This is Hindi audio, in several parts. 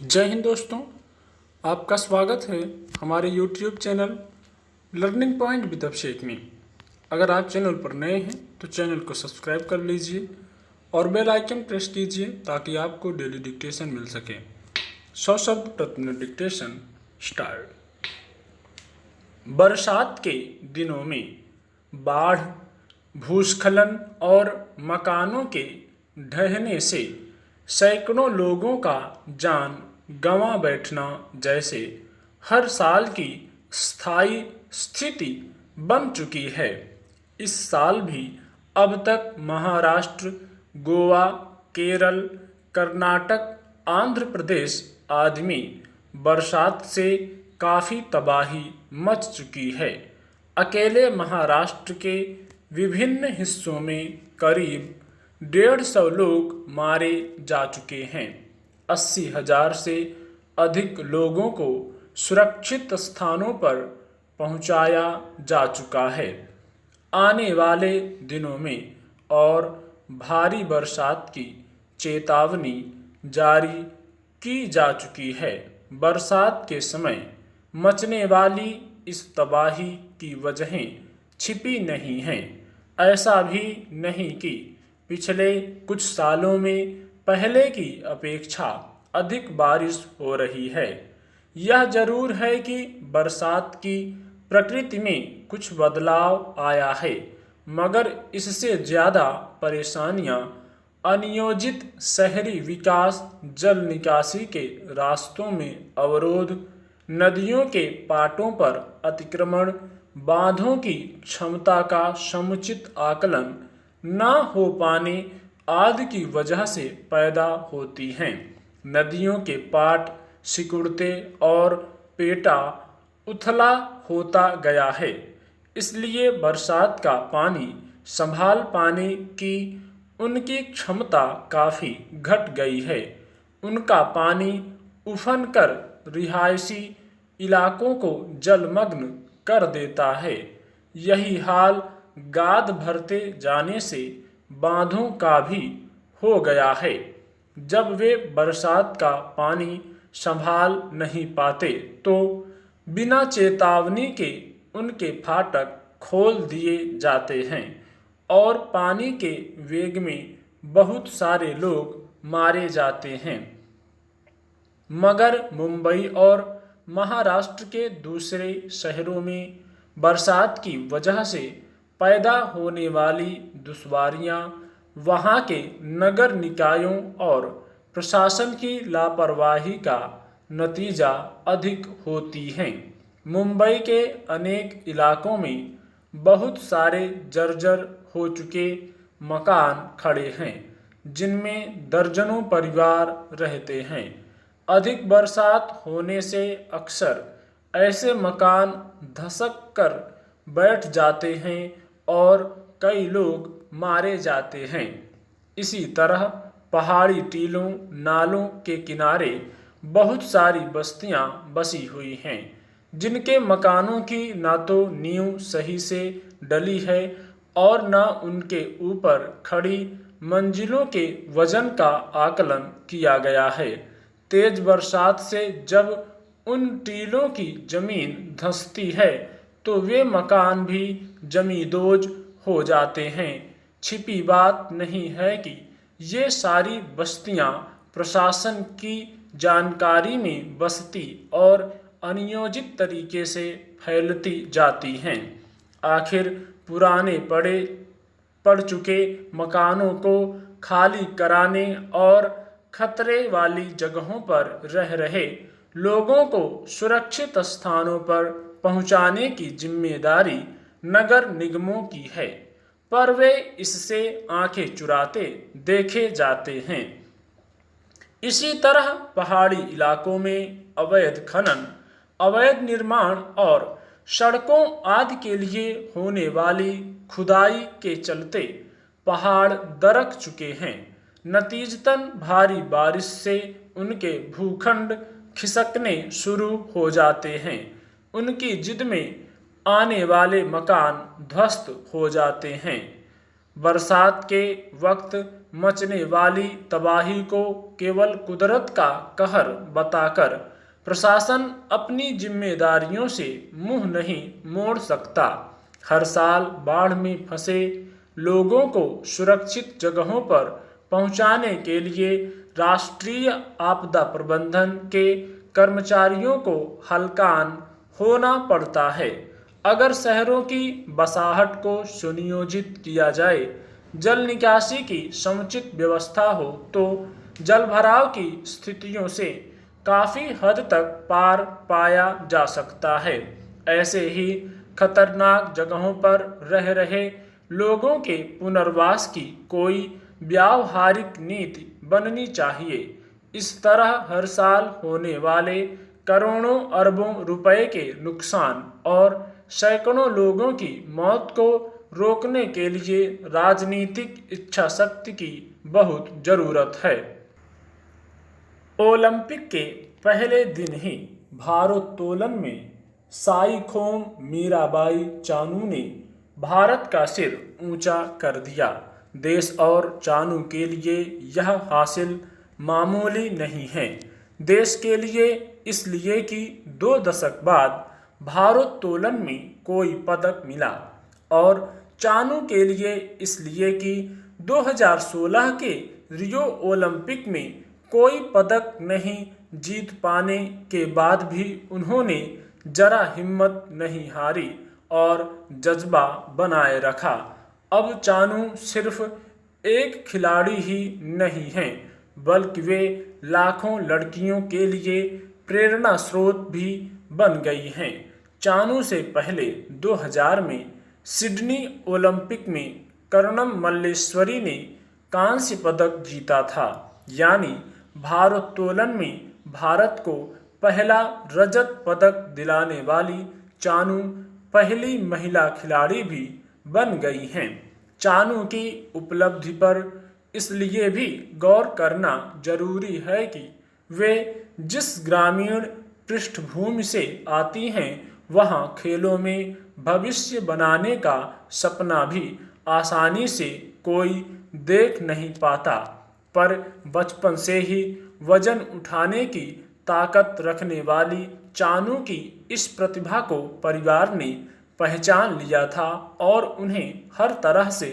जय हिंद दोस्तों। आपका स्वागत है हमारे YouTube channel learning point with Abhishek में। अगर आप चैनल पर नए हैं तो चैनल को सब्सक्राइब कर लीजिए और बेल आइकन प्रेस कीजिए ताकि आपको डेली डिक्टेशन मिल सके। 100 शब्द प्रति मिनट डिक्टेशन स्टार्ट। बरसात के दिनों में बाढ़, भूस्खलन और मकानों के ढहने से सैकड़ों लोगों का जान गंवा बैठना जैसे हर साल की स्थायी स्थिति बन चुकी है। इस साल भी अब तक महाराष्ट्र, गोवा, केरल, कर्नाटक, आंध्र प्रदेश आदि में बरसात से काफ़ी तबाही मच चुकी है। अकेले महाराष्ट्र के विभिन्न हिस्सों में करीब 150 लोग मारे जा चुके हैं। 80,000 से अधिक लोगों को सुरक्षित स्थानों पर पहुंचाया जा चुका है। आने वाले दिनों में और भारी बरसात की चेतावनी जारी की जा चुकी है। बरसात के समय मचने वाली इस तबाही की वजहें छिपी नहीं हैं। ऐसा भी नहीं कि पिछले कुछ सालों में पहले की अपेक्षा अधिक बारिश हो रही है। यह जरूर है कि बरसात की प्रकृति में कुछ बदलाव आया है, मगर इससे ज़्यादा परेशानियां अनियोजित शहरी विकास, जल निकासी के रास्तों में अवरोध, नदियों के पाटों पर अतिक्रमण, बांधों की क्षमता का समुचित आकलन न हो पाने आदि की वजह से पैदा होती हैं। नदियों के पाट सिकुड़ते और पेटा उथला होता गया है। इसलिए बरसात का पानी संभाल पाने की उनकी क्षमता काफ़ी घट गई है। उनका पानी उफन कर रिहायशी इलाकों को जलमग्न कर देता है। यही हाल गाद भरते जाने से बांधों का भी हो गया है। जब वे बरसात का पानी संभाल नहीं पाते तो बिना चेतावनी के उनके फाटक खोल दिए जाते हैं और पानी के वेग में बहुत सारे लोग मारे जाते हैं। मगर मुंबई और महाराष्ट्र के दूसरे शहरों में बरसात की वजह से पैदा होने वाली दुश्वारियां वहां के नगर निकायों और प्रशासन की लापरवाही का नतीजा अधिक होती हैं। मुंबई के अनेक इलाकों में बहुत सारे जर्जर हो चुके मकान खड़े हैं, जिनमें दर्जनों परिवार रहते हैं। अधिक बरसात होने से अक्सर ऐसे मकान धंसक कर बैठ जाते हैं और कई लोग मारे जाते हैं। इसी तरह पहाड़ी टीलों, नालों के किनारे बहुत सारी बस्तियां बसी हुई हैं, जिनके मकानों की न तो नींव सही से डली है और न उनके ऊपर खड़ी मंजिलों के वजन का आकलन किया गया है। तेज बरसात से जब उन टीलों की जमीन धंसती है तो वे मकान भी जमींदोज हो जाते हैं। छिपी बात नहीं है कि ये सारी बस्तियां प्रशासन की जानकारी में बसती और अनियोजित तरीके से फैलती जाती हैं। आखिर पुराने पड़ चुके मकानों को खाली कराने और खतरे वाली जगहों पर रह रहे लोगों को सुरक्षित स्थानों पर पहुंचाने की जिम्मेदारी नगर निगमों की है, पर वे इससे आंखें चुराते देखे जाते हैं। इसी तरह पहाड़ी इलाकों में अवैध खनन, अवैध निर्माण और सड़कों आदि के लिए होने वाली खुदाई के चलते पहाड़ दरक चुके हैं। नतीजतन भारी बारिश से उनके भूखंड खिसकने शुरू हो जाते हैं। उनकी जिद में आने वाले मकान ध्वस्त हो जाते हैं। बरसात के वक्त मचने वाली तबाही को केवल कुदरत का कहर बताकर प्रशासन अपनी जिम्मेदारियों से मुंह नहीं मोड़ सकता। हर साल बाढ़ में फंसे लोगों को सुरक्षित जगहों पर पहुंचाने के लिए राष्ट्रीय आपदा प्रबंधन के कर्मचारियों को हलकान होना पड़ता है। अगर शहरों की बसाहट को सुनियोजित किया जाए, जल निकासी की समुचित व्यवस्था हो तो जलभराव की स्थितियों से काफ़ी हद तक पार पाया जा सकता है। ऐसे ही खतरनाक जगहों पर रह रहे लोगों के पुनर्वास की कोई व्यावहारिक नीति बननी चाहिए। इस तरह हर साल होने वाले करोड़ों अरबों रुपए के नुकसान और सैकड़ों लोगों की मौत को रोकने के लिए राजनीतिक इच्छाशक्ति की बहुत जरूरत है। ओलंपिक के पहले दिन ही भारोत्तोलन में साईखोम मीराबाई चानू ने भारत का सिर ऊंचा कर दिया। देश और चानू के लिए यह हासिल मामूली नहीं है। देश के लिए इसलिए कि 2 दशक बाद भारोत्तोलन में कोई पदक मिला, और चानू के लिए इसलिए कि 2016 के रियो ओलंपिक में कोई पदक नहीं जीत पाने के बाद भी उन्होंने जरा हिम्मत नहीं हारी और जज्बा बनाए रखा। अब चानू सिर्फ एक खिलाड़ी ही नहीं हैं, बल्कि वे लाखों लड़कियों के लिए प्रेरणा स्रोत भी बन गई हैं। चानू से पहले 2000 में सिडनी ओलंपिक में कर्णम मल्लेश्वरी ने कांस्य पदक जीता था, यानी भारोत्तोलन में भारत को पहला रजत पदक दिलाने वाली चानू पहली महिला खिलाड़ी भी बन गई हैं। चानू की उपलब्धि पर इसलिए भी गौर करना जरूरी है कि वे जिस ग्रामीण पृष्ठभूमि से आती हैं, वहाँ खेलों में भविष्य बनाने का सपना भी आसानी से कोई देख नहीं पाता, पर बचपन से ही वजन उठाने की ताकत रखने वाली चानू की इस प्रतिभा को परिवार ने पहचान लिया था और उन्हें हर तरह से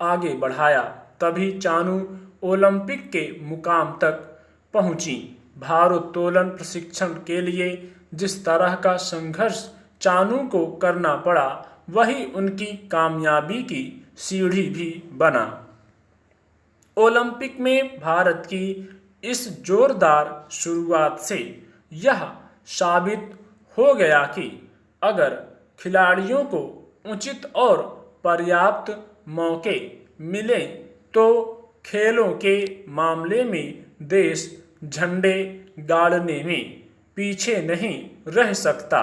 आगे बढ़ाया। तभी चानू ओलंपिक के मुकाम तक पहुंची। भारोत्तोलन प्रशिक्षण के लिए जिस तरह का संघर्ष चानू को करना पड़ा, वही उनकी कामयाबी की सीढ़ी भी बना। ओलंपिक में भारत की इस जोरदार शुरुआत से यह साबित हो गया कि अगर खिलाड़ियों को उचित और पर्याप्त मौके मिलें तो खेलों के मामले में देश झंडे गाड़ने में पीछे नहीं रह सकता।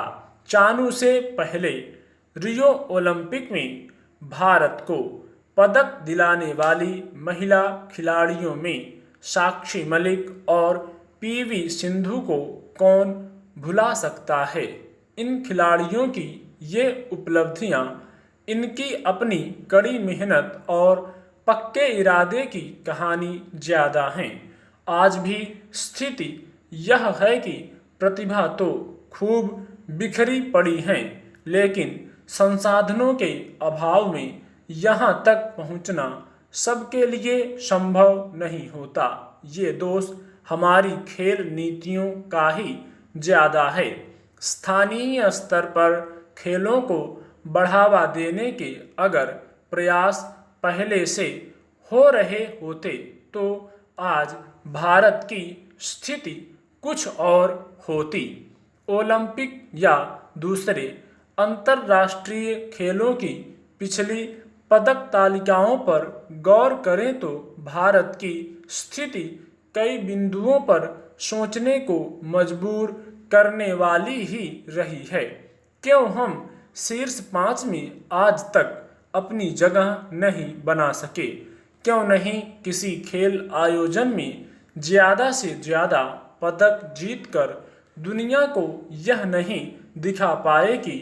चानू से पहले रियो ओलंपिक में भारत को पदक दिलाने वाली महिला खिलाड़ियों में साक्षी मलिक और पीवी सिंधु को कौन भुला सकता है। इन खिलाड़ियों की ये उपलब्धियां इनकी अपनी कड़ी मेहनत और पक्के इरादे की कहानी ज़्यादा हैं। आज भी स्थिति यह है कि प्रतिभा तो खूब बिखरी पड़ी है, लेकिन संसाधनों के अभाव में यहाँ तक पहुँचना सबके लिए संभव नहीं होता। ये दोष हमारी खेल नीतियों का ही ज़्यादा है। स्थानीय स्तर पर खेलों को बढ़ावा देने के अगर प्रयास पहले से हो रहे होते तो आज भारत की स्थिति कुछ और होती। ओलंपिक या दूसरे अंतर्राष्ट्रीय खेलों की पिछली पदक तालिकाओं पर गौर करें तो भारत की स्थिति कई बिंदुओं पर सोचने को मजबूर करने वाली ही रही है। क्यों हम शीर्ष 5 में आज तक अपनी जगह नहीं बना सके? क्यों नहीं किसी खेल आयोजन में ज़्यादा से ज़्यादा पदक जीतकर दुनिया को यह नहीं दिखा पाए कि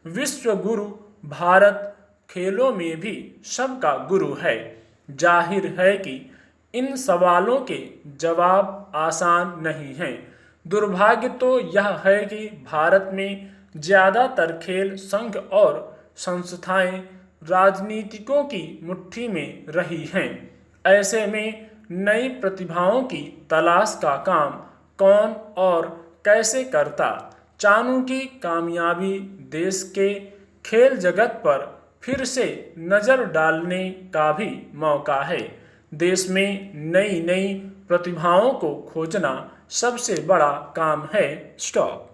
विश्व गुरु भारत खेलों में भी सबका गुरु है। जाहिर है कि इन सवालों के जवाब आसान नहीं हैं। दुर्भाग्य तो यह है कि भारत में ज़्यादातर खेल संघ और संस्थाएं राजनीतिकों की मुट्ठी में रही हैं। ऐसे में नई प्रतिभाओं की तलाश का काम कौन और कैसे करता? चानू की कामयाबी देश के खेल जगत पर फिर से नज़र डालने का भी मौका है। देश में नई नई प्रतिभाओं को खोजना सबसे बड़ा काम है। स्टॉप।